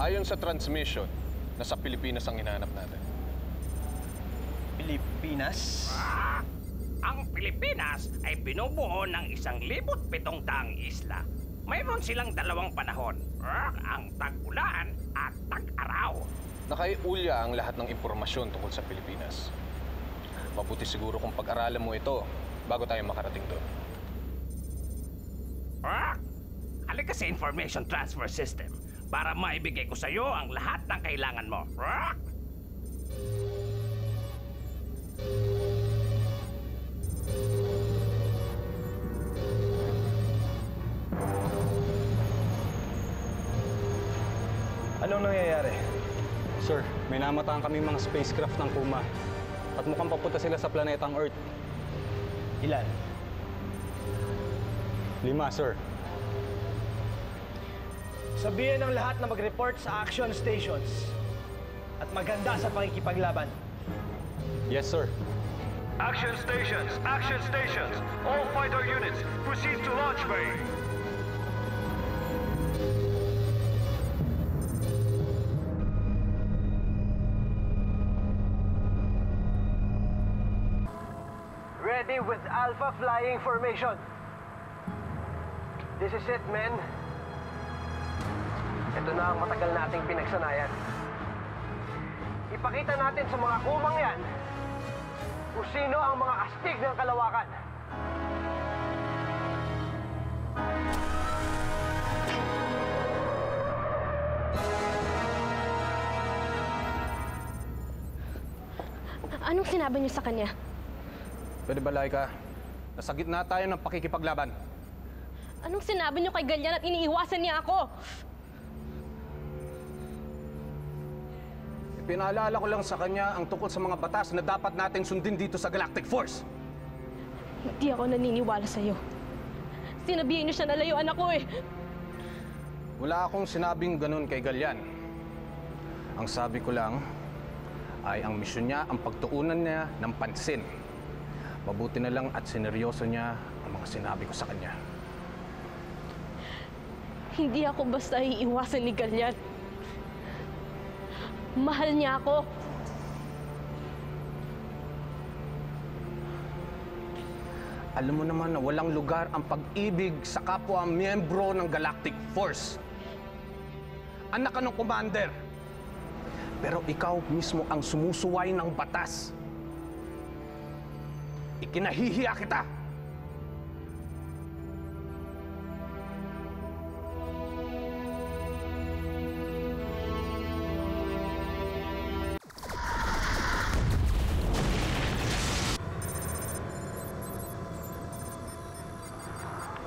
Ayon sa transmission, nasa Pilipinas ang hinahanap natin. Pilipinas? Ang Pilipinas ay binubuo ng 1,700 isla. Mayroon silang dalawang panahon, ang tag-ulan at tag-araw. Nakaiulya ang lahat ng impormasyon tungkol sa Pilipinas. Mabuti siguro kung pag-aralan mo ito bago tayo makarating doon. Halika sa Information Transfer System para maibigay ko sa iyo ang lahat ng kailangan mo. Anong nangyayari? Sir, may namataan kaming mga spacecraft ng Kuma at mukhang papunta sila sa planetang Earth. Ilan? 5, sir. Sabihin ng lahat na mag-report sa action stations at maganda sa pakikipaglaban. Yes, sir. Action stations! Action stations! All fighter units, proceed to launch bay! Ready with Alpha flying formation. This is it, men. Ito na ang matagal nating pinagsanayan. Ipakita natin sa mga kumang yan kung sino ang mga astig ng kalawakan. Anong sinabi niyo sa kanya? Pwede ba, Laika? Nasa gitna tayo ng pakikipaglaban. Anong sinabi niyo kay Galyan at iniiwasan niya ako? Pinaalala ko lang sa kanya ang tungkol sa mga batas na dapat nating sundin dito sa Galactic Force. Hindi ako naniniwala sa'yo. Sinabihin niyo siya na layuan ako eh. Wala akong sinabing ganun kay Galyan. Ang sabi ko lang ay ang misyon niya ang pagtuunan niya ng pansin. Mabuti na lang at sineryoso niya ang mga sinabi ko sa kanya. Hindi ako basta iiwasan ni Galyan. Mahal niya ako. Alam mo naman na walang lugar ang pag-ibig sa kapwa miyembro ng Galactic Force. Anak ka ng commander. Pero ikaw mismo ang sumusuway ng batas. Ikinahihiya kita.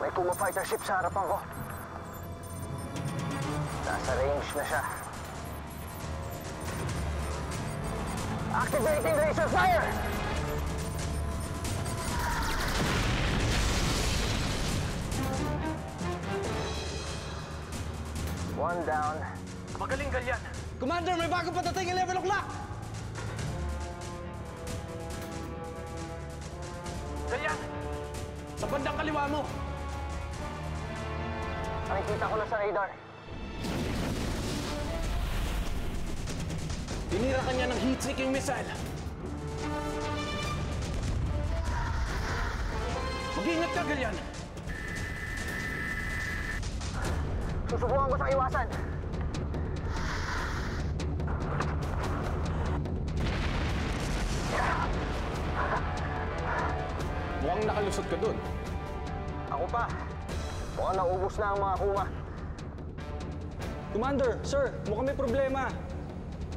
May Kuma fighter ship sa harapan ko. Nasa range na siya. Activating laser fire! One down. Magaling, Galyan! Commander, may bago patating 11 o'clock! Galyan! Sa bandang kaliwa mo! Nakikita ko na sa radar. Tinira ka niya ng heat-seeking missile. Mag-ingat ka, Galyan! Susubukan ko sa iwasan. Mukhang nakalusot ka dun. Ako pa. Mukhang naubos na ang mga Kuma. Commander, sir, mukhang may problema.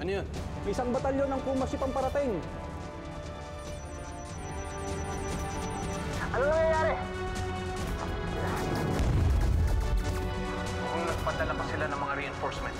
Ano yun? May isang batalyon ng Kuma ship ang parating. Ano nangyayari? Mukhang nagpadala pa sila ng mga reinforcements.